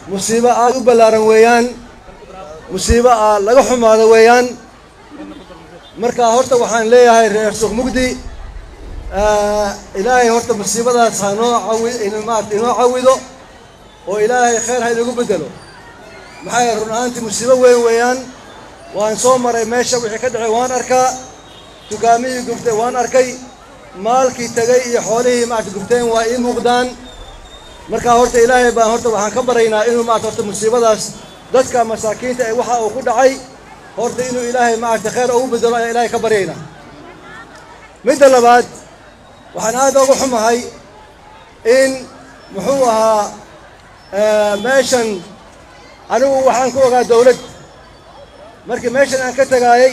musiibo aad u ballaaran weeyaan, musiibo laga xumaado weeyaan. marka horta waxaan leeyahay reer Suuq Mugdi ilaahay horta musiibadaas ha inoo cawido oo ilaahay khayr ha inagu bedelo. maxay run ahaantii musiibo weyn weeyaan. waan soo maray meesha wixii ka dhacay, waan arkaa dukaamihii gubtay, waan arkay maalkii tagay iyo xoolihii gubteen waa ii muuqdaan. marka horta ilaahay baan horta waxaan ka baraynaa inuu horta musiibadaas dadka masaakiinta ee waxa uu ku dhacay horta inuu ilaahay khayr ugu bedelo ayaa ilaahay ka baryaynaa. midda labaad waxaan aad uga xumahay in muxuu ahaa meeshan anigu waxaan ku ogaa dawlad. markii meeshan aan ka tagaayay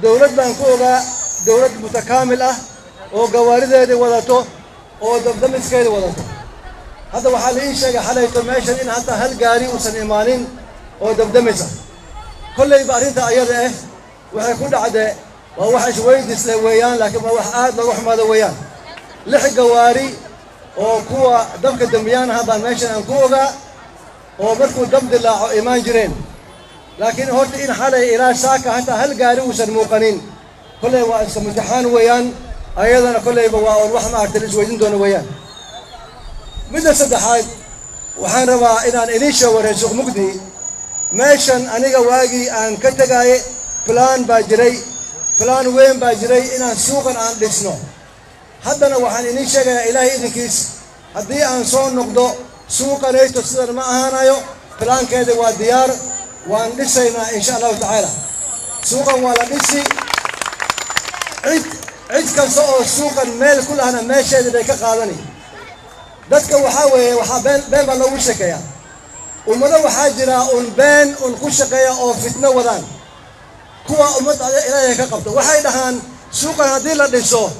dawlad baan ku ogaa, dawlad mutakaamil ah oo gawaarideedii wadato oo dabdamiskeedii wadato. hadda waxaa la ii sheegay xalayto meeshan in hataa hal gaari uusan imaanin oo dabdamis ah. kollayba arrinta ayada waxay ku dhacdee waa wax isweydiis leh weeyaan, laakiin waa wax aad looga xumaado weeyaan. 6 gawaari oo kuwa dabka damiyaan ah baan meeshan aan ku ogaa oo markuu dab dilaaco imaan jireen. laakiin horta in xalay ilaa saaka hataa hal gaari uusan muuqanin kollay waa iska imtixaan weeyaan. ayadana kollayba waa wax isweydiin doono weeyaan. midda saddexaad waxaan rabaa inaan idiin sheego reer Suuq Mugdi, meeshan aniga waagii aan ka tagaaye plan baa jiray, plan weyn baa jiray inaan suuqan aan dhisno. haddana waxaan idiin sheegayaa ilaahay idinkiis haddii aan soo noqdo suuqanayto sidan ma ahaanayo. plankeeda waa diyaar, waan dhisaynaa insha allahu tacaala. suuqan waa la dhisi, cid kasta oo suuqan meel ku lahna meesheeda bay ka qaadani. dadka waxaa weeye waxaa been baa loogu sheekeeyaa. ummado waxaa jira been ku shaqeeya oo fitno wadaan, kuwa ummadda ilaahay ka qabto. waxay dhahaan suuqan haddii la dhiso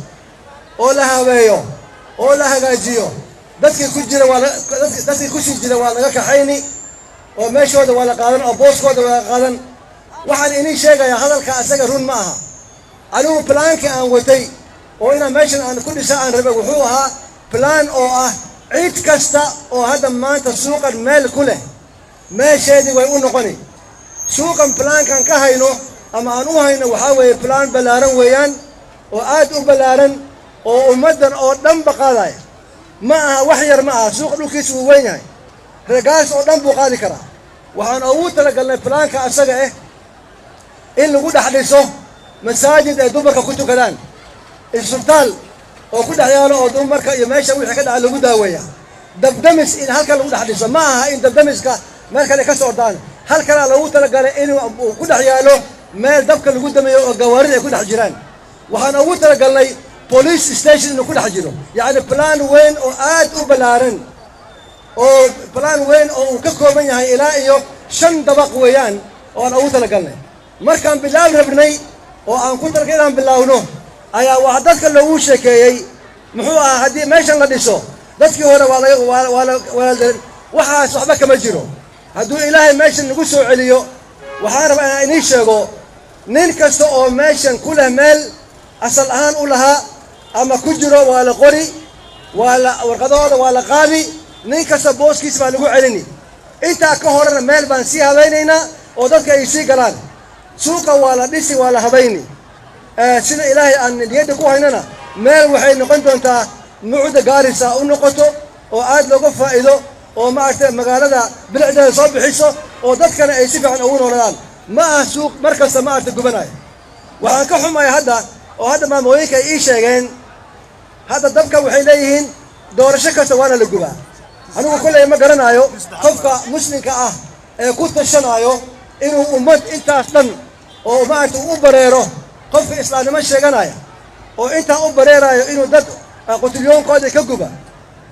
oo la habeeyo oo la hagaajiyo dadkii ku sii jira waa laga kaxayni oo meeshooda waa la qaadan oo booskooda waa la qaadan. waxaan idiin sheegayaa hadalka asaga run ma aha. anigu plaankii aan watay oo inaan meeshan aan ku dhisa aan rabay wuxuu ahaa plan oo ah cid kasta oo hadda maanta suuqan meel ku leh meesheedii way u noqoni. suuqan plaankan ka hayno ama aan u hayno waxaa weeye plan ballaaran weeyaan oo aad u ballaaran oo ummaddan oo dhanba qaadaya. ma aha wax yar ma aha. suuqa dhulkiisa wuu weyn yahay, regaas oo dhan buu qaadi karaa. waxaan ugu talagalnay plaanka asaga in lagu dhex dhiso masaajid ay dumarka ku tukadaan, isbitaal oo ku dhex yaalo oo dumarka iyo meesha wixii ka dhaca lagu daaweeya, dabdamis in halkan lagu dhex dhiso. ma aha in dabdamiska meel kale ka socdaan. halkanaa loogu talagalay inuu ku dhex yaalo meel dabka lagu dameeyo oo gawaarida ay ku dhex jiraan. waxaan ugu talagalnay police station inuu ku dhex jiro, yacni plan weyn oo aad u ballaaran oo plan weyn oo uu ka kooban yahay ilaa iyo 5 dabaq weeyaan oo aan ugu talagalnay. markaan bilaab rabnay oo aan ku talagalay inaan bilaawno ayaa wax dadka loogu sheekeeyey muxuu ahaa haddii meeshan la dhiso dadkii hore waxaas waxba kama jiro. hadduu ilaahay meeshan nagu soo celiyo waxaan rabaa inaan idiin sheego nin kasta oo meeshan ku leh meel asal ahaan u lahaa ama ku jiro waa la qori, warqadahooda waa la qaadi, nin kasta booskiis baa lagu celini. intaa ka horena meel baan sii habaynaynaa oo dadka ay sii galaan. suuqa waa la dhisi, waa la habayni. sida ilaahay aan niyadda ku haynana meel waxay noqon doontaa nuucda Gaarisa u noqoto oo aad looga faa'iido oo magaalada bilicdeeda soo bixiso oo dadkana ay si fiican ugu nooladaan. ma aha suuq markasta gubanayo. waxaan ka xumahay hadda maamooyinka ay ii sheegeen hadda dabka waxay leeyihiin doorasho kasta waana la gubaa. anigu kolley ma garanayo qofka muslimka ah ee ku tashanayo inuu ummad intaas dhan oo u bareero, qofka islaamnimo sheeganaya oo intaa u bareerayo inuu dad qutilyoonkoodii ka guba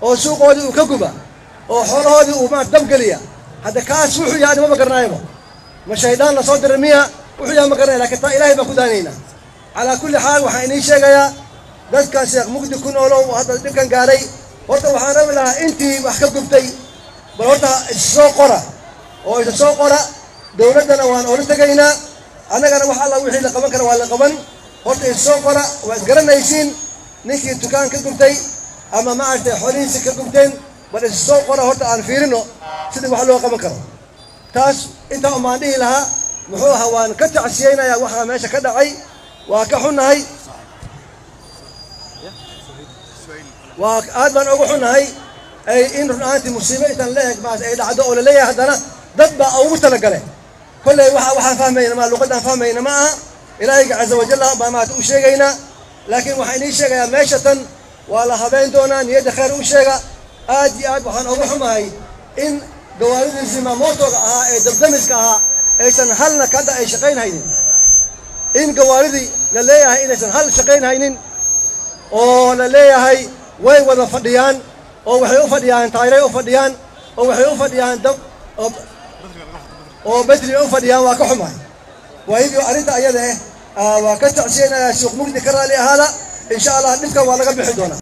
oo suuqoodii uu ka guba oo xoolahoodii uu dab geliya. hadda kaas wuxuu yahay ma garanayo. ma shaydaan la soo diray miya? wuxuu yahay ma garanayo, laakiin taa ilaahay baan ku daanaynaa. calaa kulli xaal waxaan idiin sheegayaa dadkan Suuq Mugdi ku noolow hadda dhibkan gaaray horta waxaan rabi lahaa intii wax ka gubtay bal horta isoo qora dawladdana waan ola tegaynaa. annagana wax alla wixii la qaban kara waa la qaban. horta isoo qora, waa isgaranaysiin ninkii dukaan ka gubtay ama xoolihiisi ka gubteen bal isoo qora horta aan fiirino sidii wax loo qaban karo taas inta umaan dhihi lahaa muxuu ahaa waan ka tacsiyeynayaa waxaa meesha ka dhacay waa ka xunnahay waa aad baan ugu xunnahay ay in run ahaantii musiibo intan leeg maas ay dhacdo oo la leeyahay haddana dad baa ugu talagale kolley waxaan fahmayna ma luqadaan fahmayna ma aha ilaahayga caza wajalla baa maata u sheegaynaa laakiin waxaan inii sheegayaa meesha tan waa la habeyn doonaa niyadda khayr u sheega aad iyo aad waxaan ugu xumahay in gawaaridii simamootoga ahaa ee dabdamiska ahaa aysan halna kada ay shaqaynhaynin in gawaaridii la leeyahay inaysan hal shaqaynhaynin oo la leeyahay way wada fadhiyaan oo waxay u fadhiyaan taayiray u fadhiyaan oo waxay u fadhiyaan dab oo batri u fadhiyaan waa ka xumahay waayo arrinta ayada waa ka tacsiyeynayaa suuq mugdi ka raali ahaada insha allah dhibka waa laga bixi doonaa